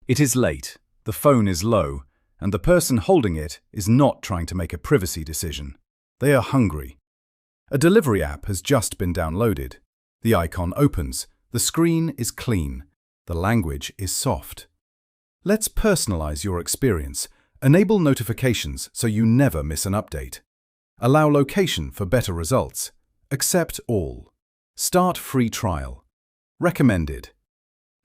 It is late, the phone is low, and the person holding it is not trying to make a privacy decision. They are hungry. A delivery app has just been downloaded. The icon opens, the screen is clean, the language is soft. Let's personalize your experience. Enable notifications so you never miss an update. Allow location for better results. Accept all. Start free trial. Recommended.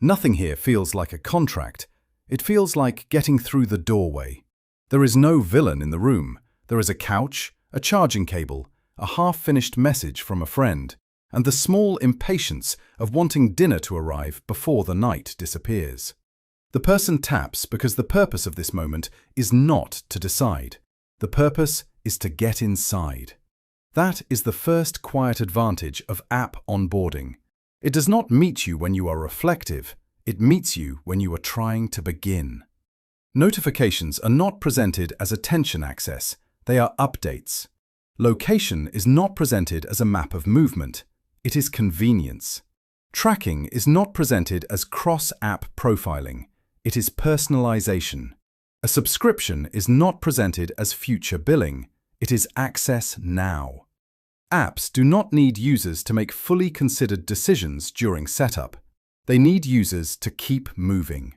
Nothing here feels like a contract. It feels like getting through the doorway. There is no villain in the room. There is a couch, a charging cable, a half-finished message from a friend, and the small impatience of wanting dinner to arrive before the night disappears. The person taps because the purpose of this moment is not to decide. The purpose is to get inside. That is the first quiet advantage of app onboarding. It does not meet you when you are reflective. It meets you when you are trying to begin. Notifications are not presented as attention access. They are updates. Location is not presented as a map of movement. It is convenience. Tracking is not presented as cross-app profiling. It is personalization. A subscription is not presented as future billing. It is access now. Apps do not need users to make fully considered decisions during setup. They need users to keep moving.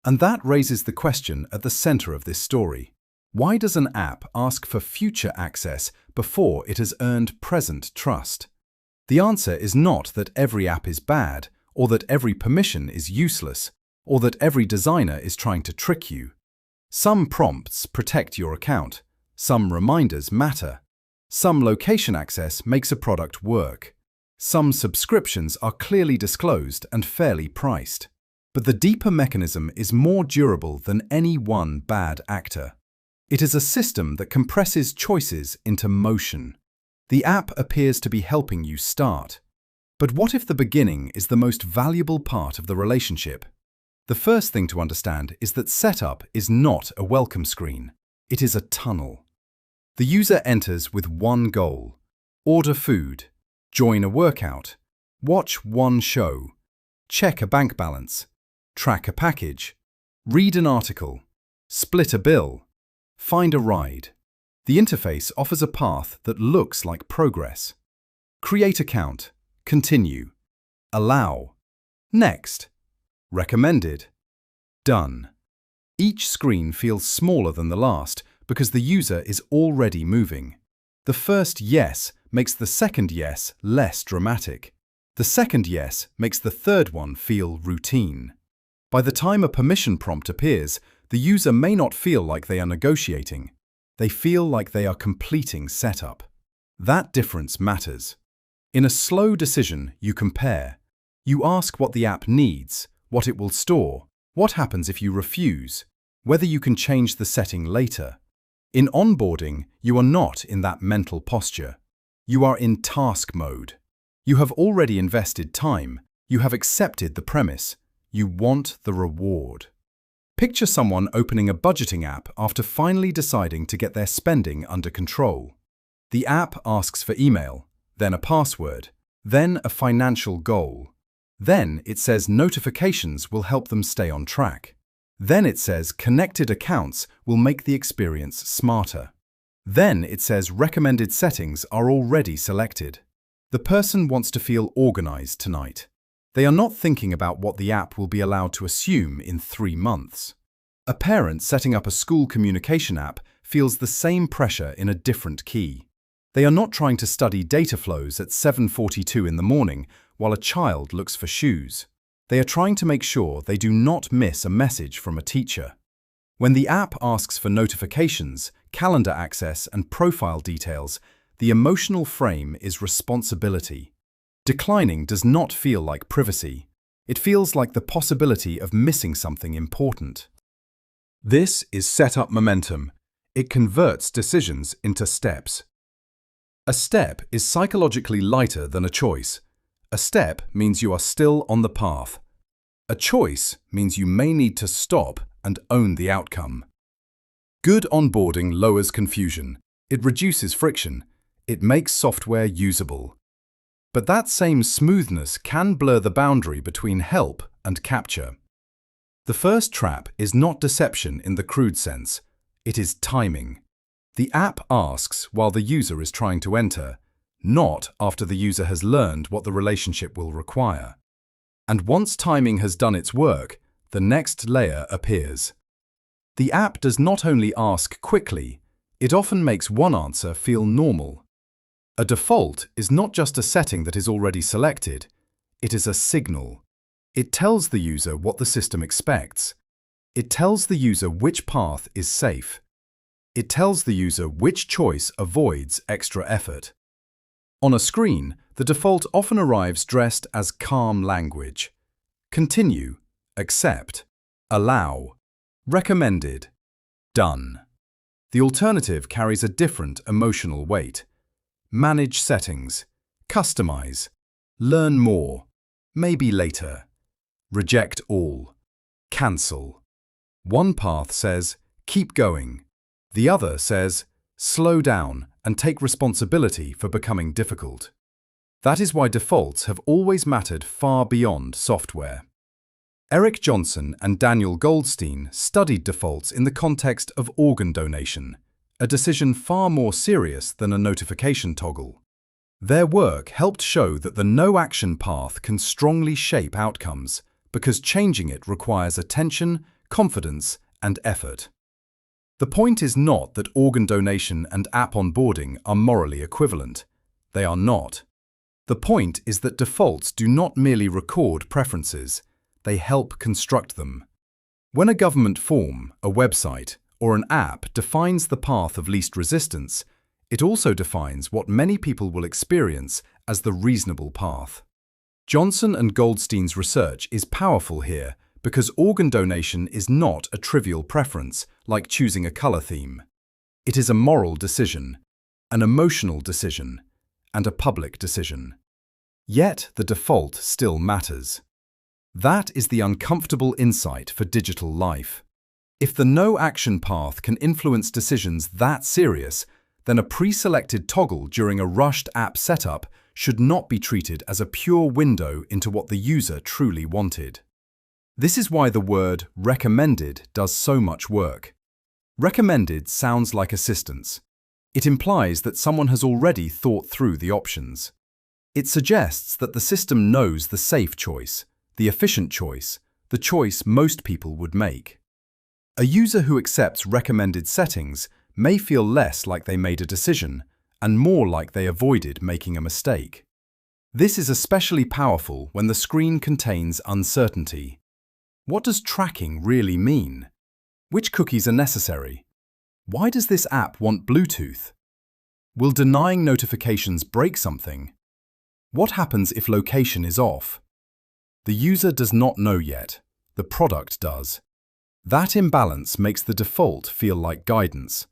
And that raises the question at the center of this story. Why does an app ask for future access before it has earned present trust? The answer is not that every app is bad, or that every permission is useless, or that every designer is trying to trick you. Some prompts protect your account. Some reminders matter. Some location access makes a product work. Some subscriptions are clearly disclosed and fairly priced. But the deeper mechanism is more durable than any one bad actor. It is a system that compresses choices into motion. The app appears to be helping you start. But what if the beginning is the most valuable part of the relationship? The first thing to understand is that setup is not a welcome screen. It is a tunnel. The user enters with one goal: order food, join a workout, watch one show, check a bank balance, track a package, read an article, split a bill, find a ride. The interface offers a path that looks like progress. Create account, continue, allow, next, recommended, done. Each screen feels smaller than the last because the user is already moving. The first yes makes the second yes less dramatic. The second yes makes the third one feel routine. By the time a permission prompt appears, the user may not feel like they are negotiating. They feel like they are completing setup. That difference matters. In a slow decision, you compare. You ask what the app needs, what it will store, what happens if you refuse, whether you can change the setting later. In onboarding, you are not in that mental posture. You are in task mode. You have already invested time. You have accepted the premise. You want the reward. Picture someone opening a budgeting app after finally deciding to get their spending under control. The app asks for email, then a password, then a financial goal. Then it says notifications will help them stay on track. Then it says connected accounts will make the experience smarter. Then it says recommended settings are already selected. The person wants to feel organized tonight. They are not thinking about what the app will be allowed to assume in 3 months. A parent setting up a school communication app feels the same pressure in a different key. They are not trying to study data flows at 7:42 in the morning while a child looks for shoes. They are trying to make sure they do not miss a message from a teacher. When the app asks for notifications, calendar access, and profile details, the emotional frame is responsibility. Declining does not feel like privacy. It feels like the possibility of missing something important. This is setup momentum. It converts decisions into steps. A step is psychologically lighter than a choice. A step means you are still on the path. A choice means you may need to stop and own the outcome. Good onboarding lowers confusion. It reduces friction. It makes software usable. But that same smoothness can blur the boundary between help and capture. The first trap is not deception in the crude sense, it is timing. The app asks while the user is trying to enter, not after the user has learned what the relationship will require. And once timing has done its work, the next layer appears. The app does not only ask quickly, it often makes one answer feel normal. A default is not just a setting that is already selected, it is a signal. It tells the user what the system expects. It tells the user which path is safe. It tells the user which choice avoids extra effort. On a screen, the default often arrives dressed as calm language. Continue, accept, allow, recommended, done. The alternative carries a different emotional weight. Manage settings, customize, learn more, maybe later, reject all, cancel. One path says, keep going. The other says, slow down and take responsibility for becoming difficult. That is why defaults have always mattered far beyond software. Eric Johnson and Daniel Goldstein studied defaults in the context of organ donation, a decision far more serious than a notification toggle. Their work helped show that the no-action path can strongly shape outcomes because changing it requires attention, confidence, and effort. The point is not that organ donation and app onboarding are morally equivalent. They are not. The point is that defaults do not merely record preferences, they help construct them. When a government form, a website, or an app defines the path of least resistance, it also defines what many people will experience as the reasonable path. Johnson and Goldstein's research is powerful here because organ donation is not a trivial preference like choosing a color theme. It is a moral decision, an emotional decision, and a public decision. Yet the default still matters. That is the uncomfortable insight for digital life. If the no-action path can influence decisions that serious, then a pre-selected toggle during a rushed app setup should not be treated as a pure window into what the user truly wanted. This is why the word recommended does so much work. Recommended sounds like assistance. It implies that someone has already thought through the options. It suggests that the system knows the safe choice, the efficient choice, the choice most people would make. A user who accepts recommended settings may feel less like they made a decision and more like they avoided making a mistake. This is especially powerful when the screen contains uncertainty. What does tracking really mean? Which cookies are necessary? Why does this app want Bluetooth? Will denying notifications break something? What happens if location is off? The user does not know yet. The product does. That imbalance makes the default feel like guidance.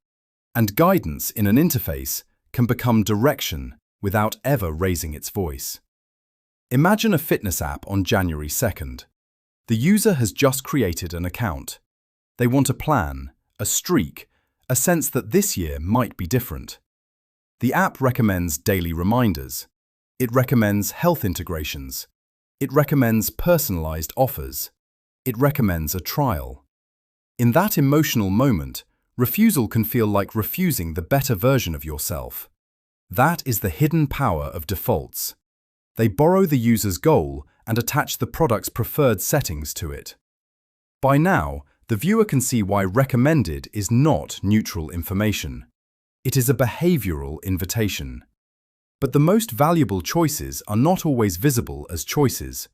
And guidance in an interface can become direction without ever raising its voice. Imagine a fitness app on January 2nd. The user has just created an account. They want a plan, a streak, a sense that this year might be different. The app recommends daily reminders. It recommends health integrations. It recommends personalized offers. It recommends a trial. In that emotional moment, refusal can feel like refusing the better version of yourself. That is the hidden power of defaults. They borrow the user's goal and attach the product's preferred settings to it. By now, the viewer can see why recommended is not neutral information. It is a behavioral invitation. But the most valuable choices are not always visible as choices.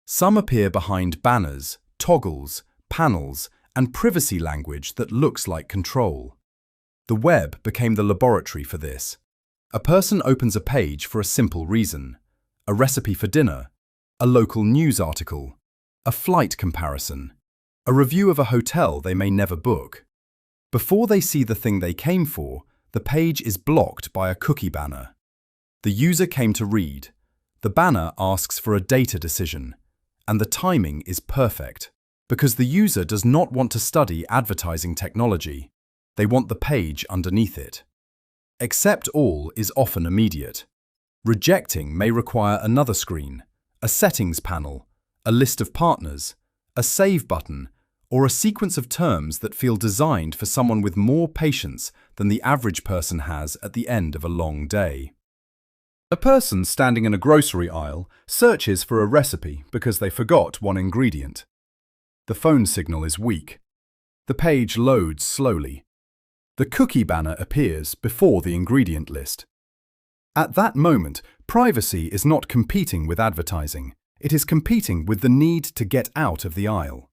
Some appear behind banners, toggles, panels, and privacy language that looks like control. The web became the laboratory for this. A person opens a page for a simple reason: a recipe for dinner, a local news article, a flight comparison, a review of a hotel they may never book. Before they see the thing they came for, the page is blocked by a cookie banner. The user came to read. The banner asks for a data decision, and the timing is perfect, because the user does not want to study advertising technology. They want the page underneath it. Accept all is often immediate. Rejecting may require another screen, a settings panel, a list of partners, a save button, or a sequence of terms that feel designed for someone with more patience than the average person has at the end of a long day. A person standing in a grocery aisle searches for a recipe because they forgot one ingredient. The phone signal is weak. The page loads slowly. The cookie banner appears before the ingredient list. At that moment, privacy is not competing with advertising. It is competing with the need to get out of the aisle.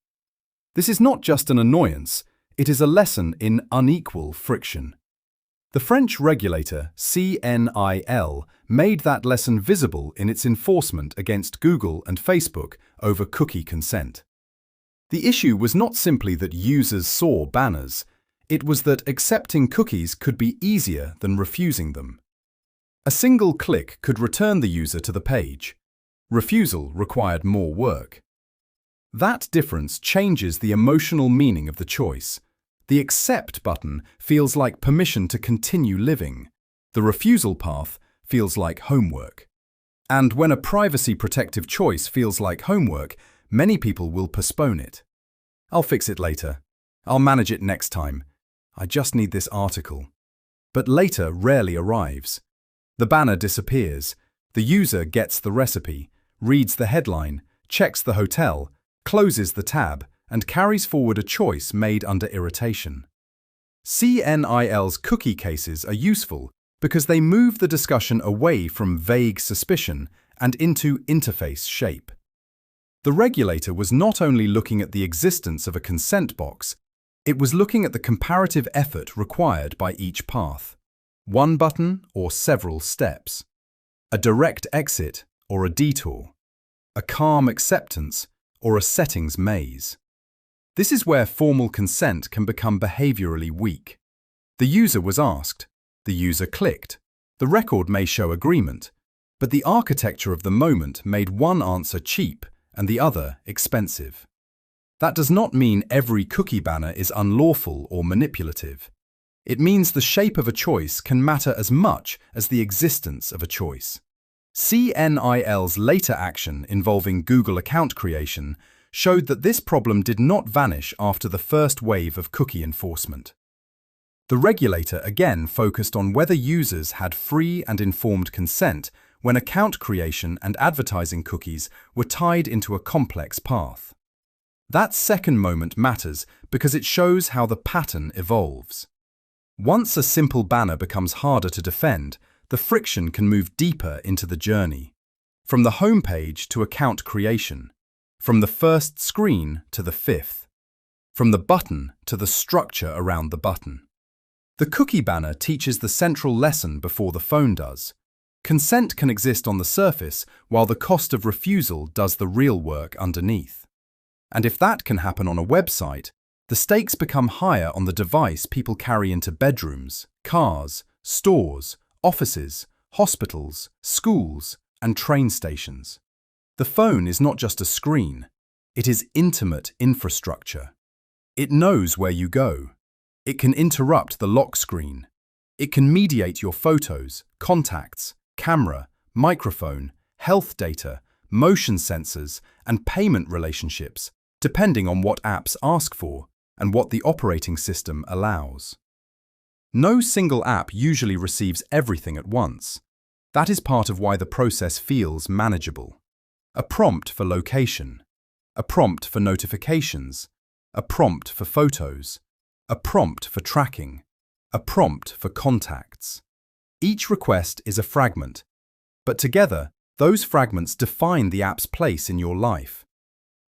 This is not just an annoyance, it is a lesson in unequal friction. The French regulator CNIL made that lesson visible in its enforcement against Google and Facebook over cookie consent. The issue was not simply that users saw banners, it was that accepting cookies could be easier than refusing them. A single click could return the user to the page. Refusal required more work. That difference changes the emotional meaning of the choice. The accept button feels like permission to continue living. The refusal path feels like homework. And when a privacy-protective choice feels like homework, many people will postpone it. I'll fix it later. I'll manage it next time. I just need this article. But later rarely arrives. The banner disappears. The user gets the recipe, reads the headline, checks the hotel, closes the tab, and carries forward a choice made under irritation. CNIL's cookie cases are useful because they move the discussion away from vague suspicion and into interface shape. The regulator was not only looking at the existence of a consent box, it was looking at the comparative effort required by each path. One button or several steps. A direct exit or a detour. A calm acceptance or a settings maze. This is where formal consent can become behaviorally weak. The user was asked. The user clicked. The record may show agreement, but the architecture of the moment made one answer cheap and the other expensive. That does not mean every cookie banner is unlawful or manipulative. It means the shape of a choice can matter as much as the existence of a choice. CNIL's later action involving Google account creation showed that this problem did not vanish after the first wave of cookie enforcement. The regulator again focused on whether users had free and informed consent when account creation and advertising cookies were tied into a complex path. That second moment matters because it shows how the pattern evolves. Once a simple banner becomes harder to defend, the friction can move deeper into the journey. From the home page to account creation. From the first screen to the fifth. From the button to the structure around the button. The cookie banner teaches the central lesson before the phone does. Consent can exist on the surface while the cost of refusal does the real work underneath. And if that can happen on a website, the stakes become higher on the device people carry into bedrooms, cars, stores, offices, hospitals, schools, and train stations. The phone is not just a screen, it is intimate infrastructure. It knows where you go. It can interrupt the lock screen. It can mediate your photos, contacts, camera, microphone, health data, motion sensors, and payment relationships, depending on what apps ask for and what the operating system allows. No single app usually receives everything at once. That is part of why the process feels manageable. A prompt for location, a prompt for notifications, a prompt for photos, a prompt for tracking, a prompt for contacts. Each request is a fragment, but together, those fragments define the app's place in your life.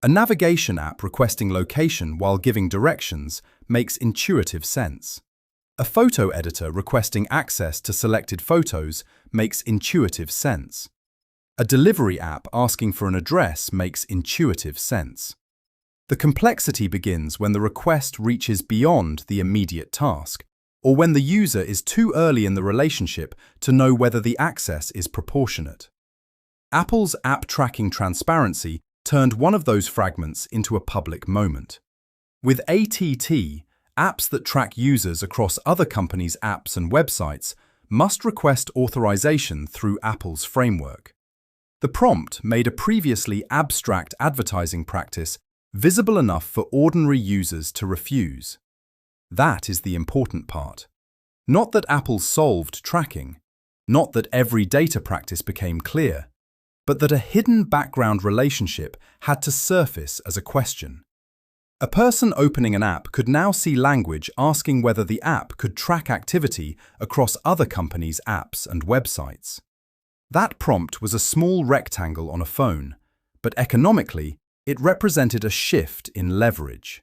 A navigation app requesting location while giving directions makes intuitive sense. A photo editor requesting access to selected photos makes intuitive sense. A delivery app asking for an address makes intuitive sense. The complexity begins when the request reaches beyond the immediate task, or when the user is too early in the relationship to know whether the access is proportionate. Apple's app tracking transparency turned one of those fragments into a public moment. With ATT, apps that track users across other companies' apps and websites must request authorization through Apple's framework. The prompt made a previously abstract advertising practice visible enough for ordinary users to refuse. That is the important part. Not that Apple solved tracking, not that every data practice became clear, but that a hidden background relationship had to surface as a question. A person opening an app could now see language asking whether the app could track activity across other companies' apps and websites. That prompt was a small rectangle on a phone, but economically, it represented a shift in leverage.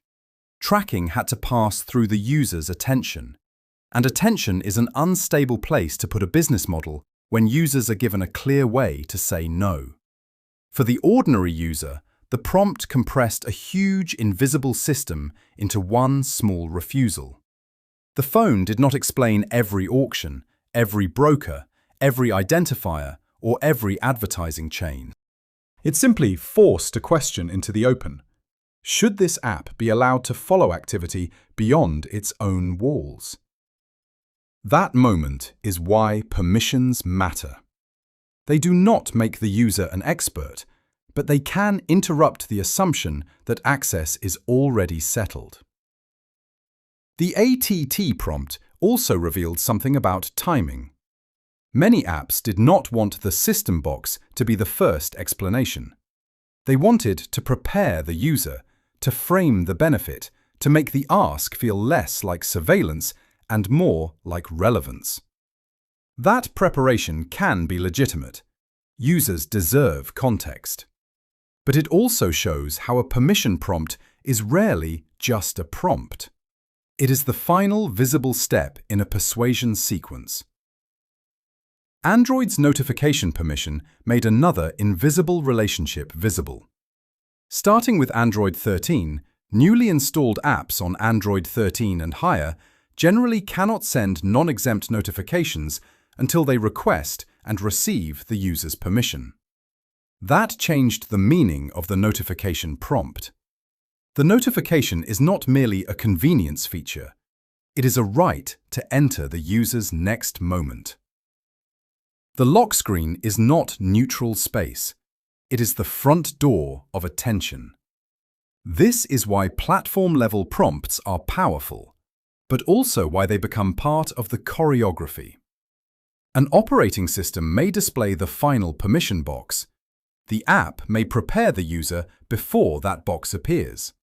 Tracking had to pass through the user's attention, and attention is an unstable place to put a business model when users are given a clear way to say no. For the ordinary user, the prompt compressed a huge invisible system into one small refusal. The phone did not explain every auction, every broker, every identifier, or every advertising chain. It simply forced a question into the open. Should this app be allowed to follow activity beyond its own walls? That moment is why permissions matter. They do not make the user an expert, but they can interrupt the assumption that access is already settled. The ATT prompt also revealed something about timing. Many apps did not want the system box to be the first explanation. They wanted to prepare the user, to frame the benefit, to make the ask feel less like surveillance and more like relevance. That preparation can be legitimate. Users deserve context. But it also shows how a permission prompt is rarely just a prompt. It is the final visible step in a persuasion sequence. Android's notification permission made another invisible relationship visible. Starting with Android 13, newly installed apps on Android 13 and higher generally cannot send non-exempt notifications until they request and receive the user's permission. That changed the meaning of the notification prompt. The notification is not merely a convenience feature. It is a right to enter the user's next moment. The lock screen is not neutral space. It is the front door of attention. This is why platform-level prompts are powerful, but also why they become part of the choreography. An operating system may display the final permission box. The app may prepare the user before that box appears.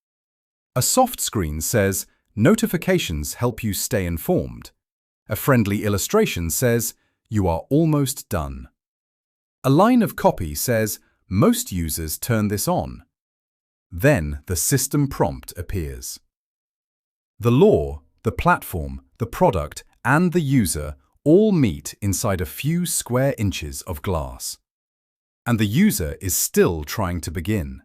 A soft screen says, "Notifications help you stay informed." A friendly illustration says, "You are almost done." A line of copy says, "Most users turn this on." Then the system prompt appears. The law, the platform, the product, and the user all meet inside a few square inches of glass. And the user is still trying to begin.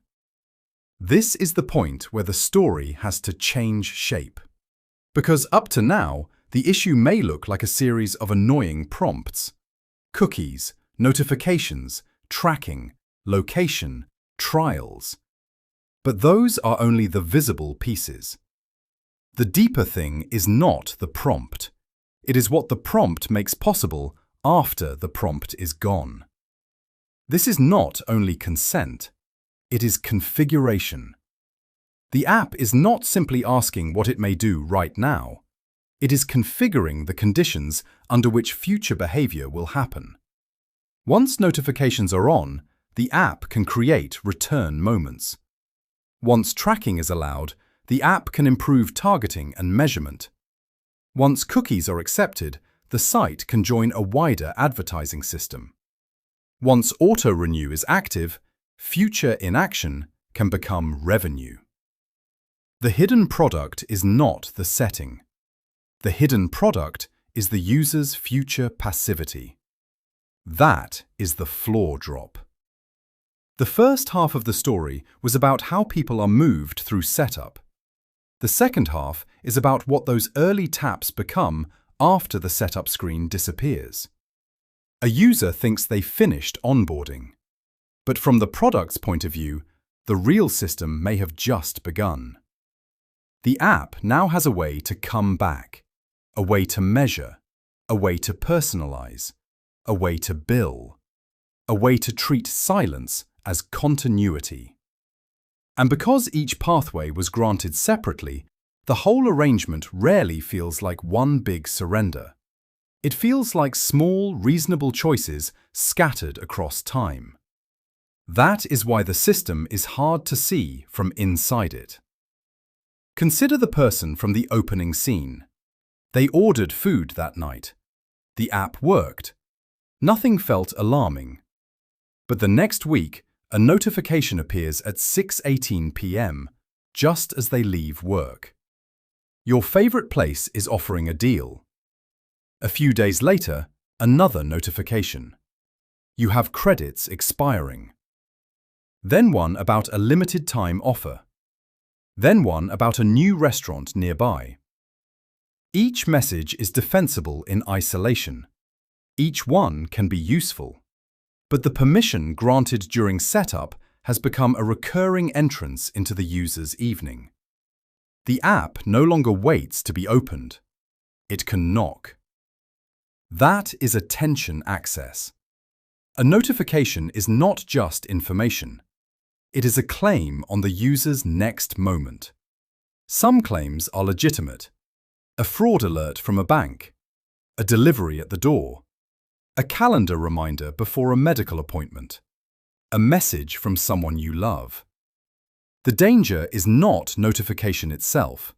This is the point where the story has to change shape. Because up to now, the issue may look like a series of annoying prompts. Cookies, notifications, tracking, location, trials. But those are only the visible pieces. The deeper thing is not the prompt. It is what the prompt makes possible after the prompt is gone. This is not only consent, it is configuration. The app is not simply asking what it may do right now. It is configuring the conditions under which future behavior will happen. Once notifications are on, the app can create return moments. Once tracking is allowed, the app can improve targeting and measurement. Once cookies are accepted, the site can join a wider advertising system. Once auto-renew is active, future inaction can become revenue. The hidden product is not the setting. The hidden product is the user's future passivity. That is the floor drop. The first half of the story was about how people are moved through setup. The second half is about what those early taps become after the setup screen disappears. A user thinks they finished onboarding. But from the product's point of view, the real system may have just begun. The app now has a way to come back, a way to measure, a way to personalize, a way to bill, a way to treat silence as continuity. And because each pathway was granted separately, the whole arrangement rarely feels like one big surrender. It feels like small, reasonable choices scattered across time. That is why the system is hard to see from inside it. Consider the person from the opening scene. They ordered food that night. The app worked. Nothing felt alarming. But the next week, a notification appears at 6:18 p.m., just as they leave work. Your favorite place is offering a deal. A few days later, another notification. You have credits expiring. Then one about a limited time offer. Then one about a new restaurant nearby. Each message is defensible in isolation. Each one can be useful. But the permission granted during setup has become a recurring entrance into the user's evening. The app no longer waits to be opened. It can knock. That is attention access. A notification is not just information. It is a claim on the user's next moment. Some claims are legitimate. A fraud alert from a bank, a delivery at the door, a calendar reminder before a medical appointment, a message from someone you love. The danger is not notification itself.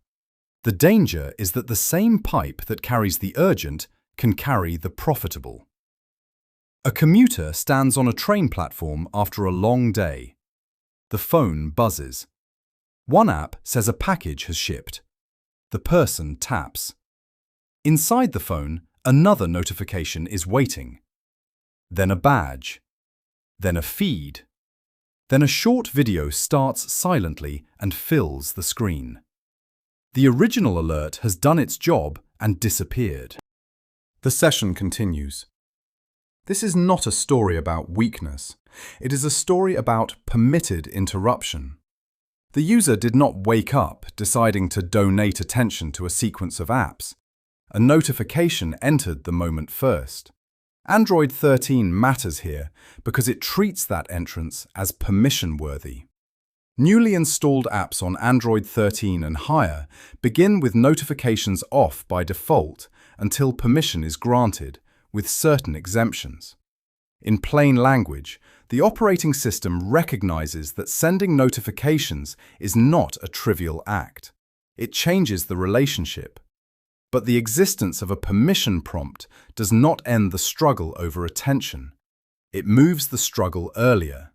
The danger is that the same pipe that carries the urgent can carry the profitable. A commuter stands on a train platform after a long day. The phone buzzes. One app says a package has shipped. The person taps. Inside the phone, another notification is waiting. Then a badge. Then a feed. Then a short video starts silently and fills the screen. The original alert has done its job and disappeared. The session continues. This is not a story about weakness. It is a story about permitted interruption. The user did not wake up deciding to donate attention to a sequence of apps. A notification entered the moment first. Android 13 matters here because it treats that entrance as permission-worthy. Newly installed apps on Android 13 and higher begin with notifications off by default until permission is granted, with certain exemptions. In plain language, the operating system recognizes that sending notifications is not a trivial act. It changes the relationship. But the existence of a permission prompt does not end the struggle over attention. It moves the struggle earlier.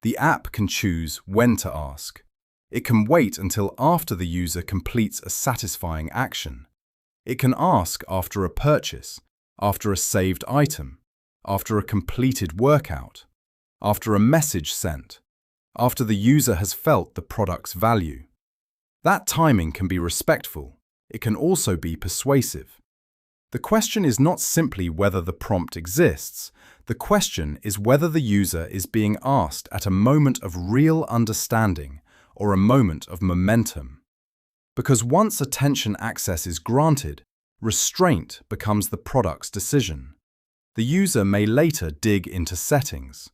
The app can choose when to ask. It can wait until after the user completes a satisfying action. It can ask after a purchase, after a saved item, after a completed workout, after a message sent, after the user has felt the product's value. That timing can be respectful. It can also be persuasive. The question is not simply whether the prompt exists. The question is whether the user is being asked at a moment of real understanding or a moment of momentum. Because once attention access is granted, restraint becomes the product's decision. The user may later dig into settings.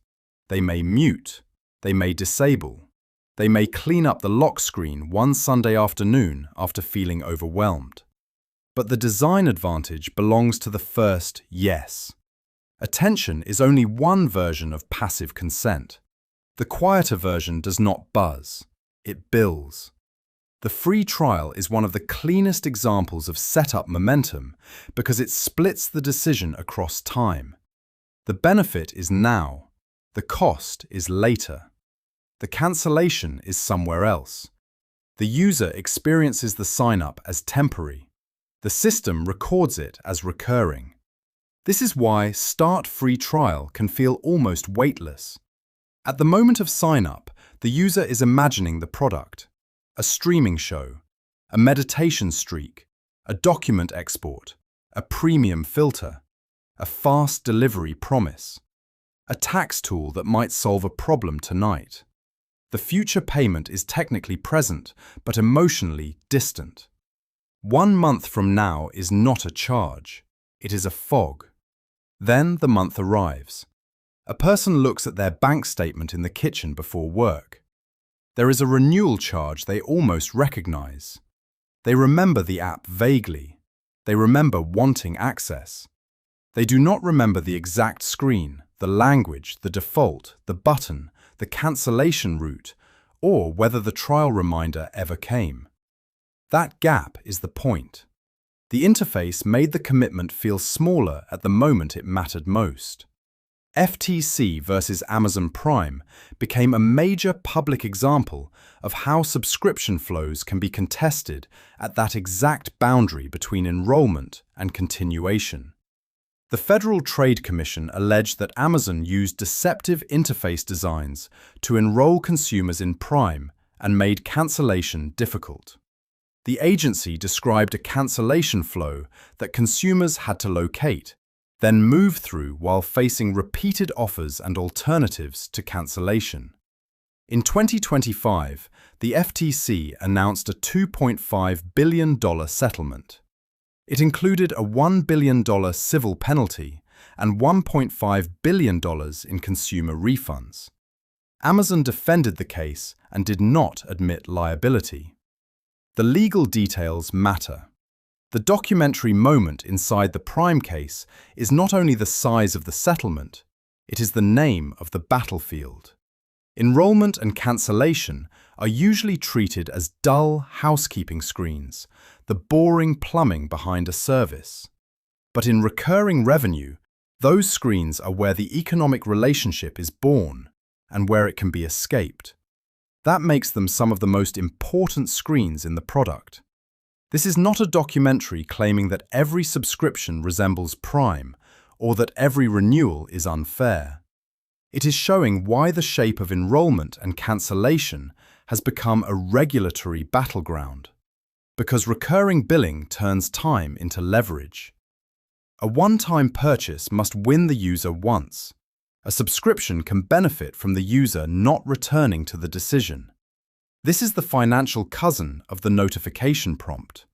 They may mute. They may disable. They may clean up the lock screen one Sunday afternoon after feeling overwhelmed. But the design advantage belongs to the first yes. Attention is only one version of passive consent. The quieter version does not buzz. It bills. The free trial is one of the cleanest examples of setup momentum because it splits the decision across time. The benefit is now. The cost is later. The cancellation is somewhere else. The user experiences the sign-up as temporary. The system records it as recurring. This is why Start Free Trial can feel almost weightless. At the moment of sign-up, the user is imagining the product. A streaming show, a meditation streak, a document export, a premium filter, a fast delivery promise, a tax tool that might solve a problem tonight. The future payment is technically present, but emotionally distant. 1 month from now is not a charge. It is a fog. Then the month arrives. A person looks at their bank statement in the kitchen before work. There is a renewal charge they almost recognize. They remember the app vaguely. They remember wanting access. They do not remember the exact screen, the language, the default, the button, the cancellation route, or whether the trial reminder ever came. That gap is the point. The interface made the commitment feel smaller at the moment it mattered most. FTC versus Amazon Prime became a major public example of how subscription flows can be contested at that exact boundary between enrollment and continuation. The Federal Trade Commission alleged that Amazon used deceptive interface designs to enroll consumers in Prime and made cancellation difficult. The agency described a cancellation flow that consumers had to locate, then move through while facing repeated offers and alternatives to cancellation. In 2025, the FTC announced a $2.5 billion settlement. It included a $1 billion civil penalty and $1.5 billion in consumer refunds. Amazon defended the case and did not admit liability. The legal details matter. The documentary moment inside the Prime case is not only the size of the settlement, it is the name of the battlefield. Enrollment and cancellation are usually treated as dull housekeeping screens, the boring plumbing behind a service. But in recurring revenue, those screens are where the economic relationship is born and where it can be escaped. That makes them some of the most important screens in the product. This is not a documentary claiming that every subscription resembles Prime or that every renewal is unfair. It is showing why the shape of enrollment and cancellation has become a regulatory battleground. Because recurring billing turns time into leverage. A one-time purchase must win the user once. A subscription can benefit from the user not returning to the decision. This is the financial cousin of the notification prompt.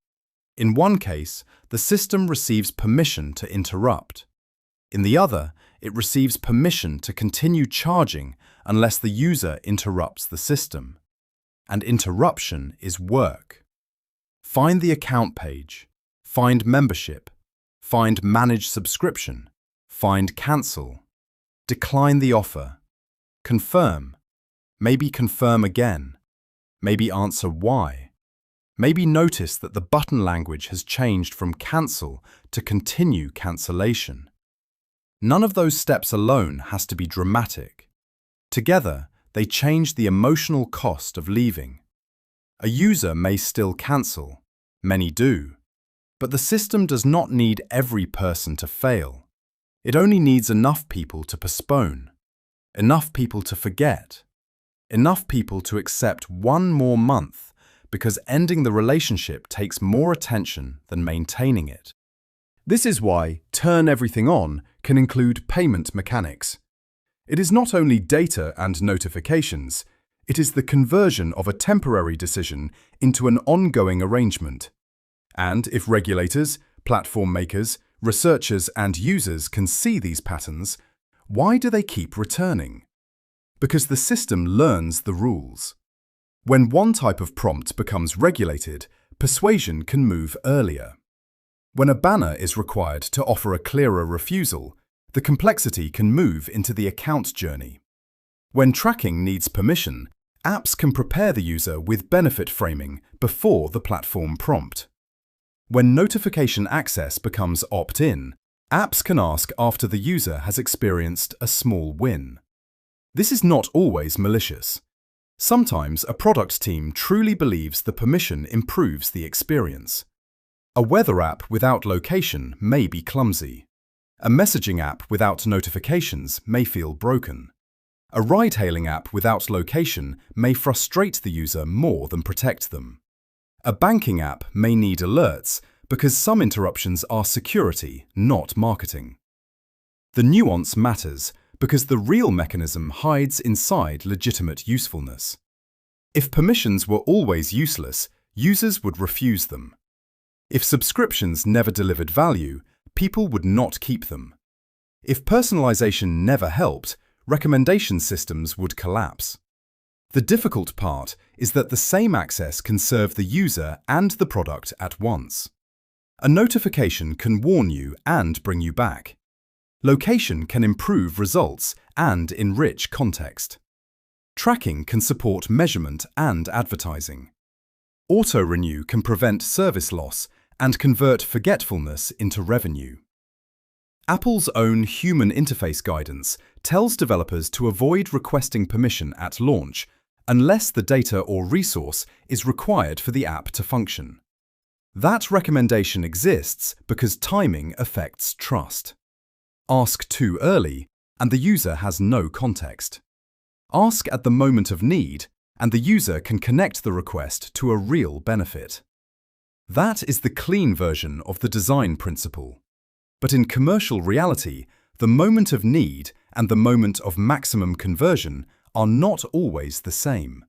In one case, the system receives permission to interrupt. In the other, it receives permission to continue charging unless the user interrupts the system. And interruption is work. Find the account page, find membership, find manage subscription, find cancel, decline the offer, confirm, maybe confirm again. Maybe answer why. Maybe notice that the button language has changed from cancel to continue cancellation. None of those steps alone has to be dramatic. Together, they change the emotional cost of leaving. A user may still cancel, many do, but the system does not need every person to fail. It only needs enough people to postpone, enough people to forget, enough people to accept one more month because ending the relationship takes more attention than maintaining it. This is why Turn Everything On can include payment mechanics. It is not only data and notifications, it is the conversion of a temporary decision into an ongoing arrangement. And if regulators, platform makers, researchers and users can see these patterns, why do they keep returning? Because the system learns the rules. When one type of prompt becomes regulated, persuasion can move earlier. When a banner is required to offer a clearer refusal, the complexity can move into the account journey. When tracking needs permission, apps can prepare the user with benefit framing before the platform prompt. When notification access becomes opt-in, apps can ask after the user has experienced a small win. This is not always malicious. Sometimes a product team truly believes the permission improves the experience. A weather app without location may be clumsy. A messaging app without notifications may feel broken. A ride-hailing app without location may frustrate the user more than protect them. A banking app may need alerts because some interruptions are security, not marketing. The nuance matters because the real mechanism hides inside legitimate usefulness. If permissions were always useless, users would refuse them. If subscriptions never delivered value, people would not keep them. If personalization never helped, recommendation systems would collapse. The difficult part is that the same access can serve the user and the product at once. A notification can warn you and bring you back. Location can improve results and enrich context. Tracking can support measurement and advertising. Auto-renew can prevent service loss and convert forgetfulness into revenue. Apple's own human interface guidance tells developers to avoid requesting permission at launch unless the data or resource is required for the app to function. That recommendation exists because timing affects trust. Ask too early, and the user has no context. Ask at the moment of need, and the user can connect the request to a real benefit. That is the clean version of the design principle. But in commercial reality, the moment of need and the moment of maximum conversion are not always the same.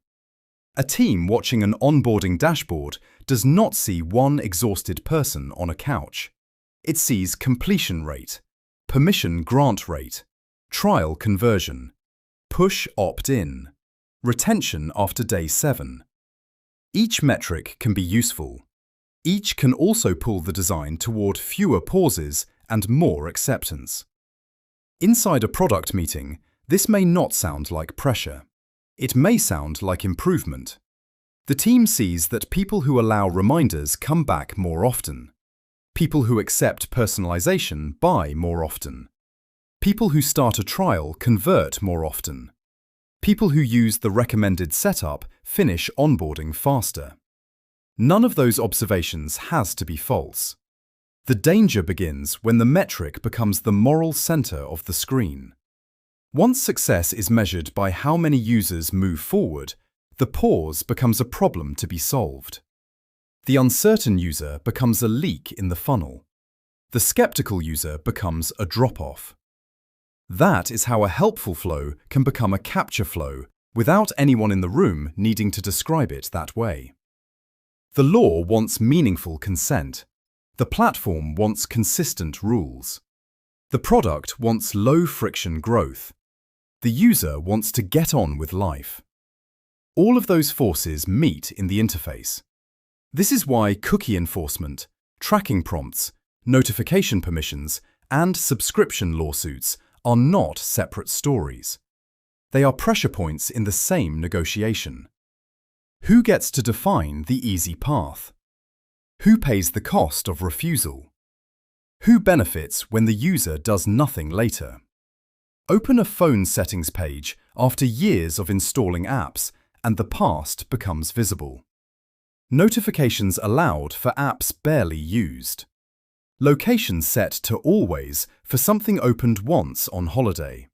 A team watching an onboarding dashboard does not see one exhausted person on a couch. It sees completion rate, permission grant rate, trial conversion, push opt-in, retention after day 7. Each metric can be useful. Each can also pull the design toward fewer pauses and more acceptance. Inside a product meeting, this may not sound like pressure. It may sound like improvement. The team sees that people who allow reminders come back more often. People who accept personalization buy more often. People who start a trial convert more often. People who use the recommended setup finish onboarding faster. None of those observations has to be false. The danger begins when the metric becomes the moral center of the screen. Once success is measured by how many users move forward, the pause becomes a problem to be solved. The uncertain user becomes a leak in the funnel. The skeptical user becomes a drop-off. That is how a helpful flow can become a capture flow without anyone in the room needing to describe it that way. The law wants meaningful consent. The platform wants consistent rules. The product wants low-friction growth. The user wants to get on with life. All of those forces meet in the interface. This is why cookie enforcement, tracking prompts, notification permissions, and subscription lawsuits are not separate stories. They are pressure points in the same negotiation. Who gets to define the easy path? Who pays the cost of refusal? Who benefits when the user does nothing later? Open a phone settings page after years of installing apps, and the past becomes visible. Notifications allowed for apps barely used. Location set to always for something opened once on holiday.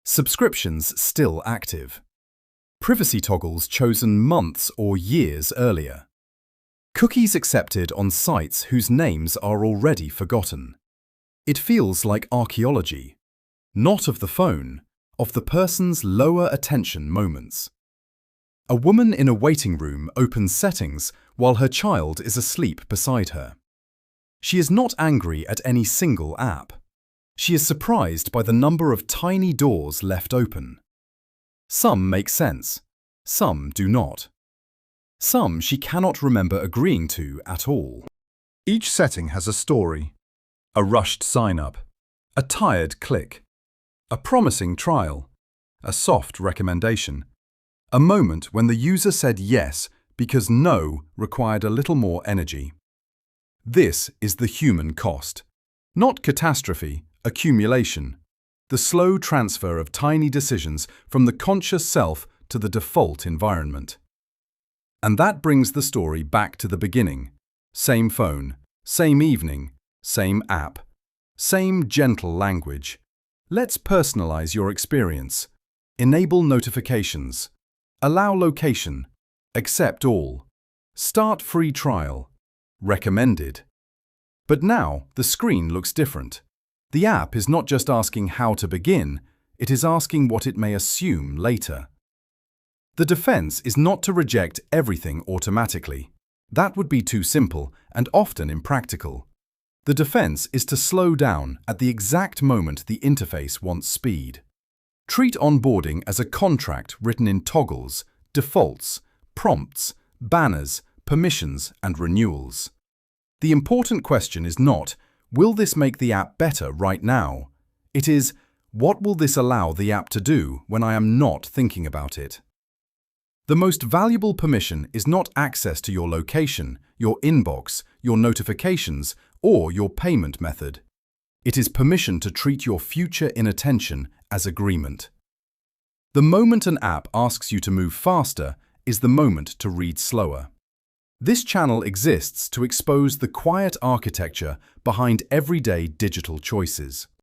Subscriptions still active. Privacy toggles chosen months or years earlier. Cookies accepted on sites whose names are already forgotten. It feels like archaeology. Not of the phone, of the person's lower attention moments. A woman in a waiting room opens settings while her child is asleep beside her. She is not angry at any single app. She is surprised by the number of tiny doors left open. Some make sense, some do not. Some she cannot remember agreeing to at all. Each setting has a story. A rushed sign-up, a tired click, a promising trial, a soft recommendation, a moment when the user said yes because no required a little more energy. This is the human cost. Not catastrophe, accumulation. The slow transfer of tiny decisions from the conscious self to the default environment. And that brings the story back to the beginning. Same phone, same evening, same app, same gentle language. Let's personalize your experience. Enable notifications. Allow location. Accept all. Start free trial. Recommended. But now the screen looks different. The app is not just asking how to begin, it is asking what it may assume later. The defense is not to reject everything automatically. That would be too simple and often impractical. The defense is to slow down at the exact moment the interface wants speed. Treat onboarding as a contract written in toggles, defaults, prompts, banners, permissions, and renewals. The important question is not, will this make the app better right now? It is, what will this allow the app to do when I am not thinking about it? The most valuable permission is not access to your location, your inbox, your notifications, or your payment method. It is permission to treat your future inattention as agreement. The moment an app asks you to move faster is the moment to read slower. This channel exists to expose the quiet architecture behind everyday digital choices.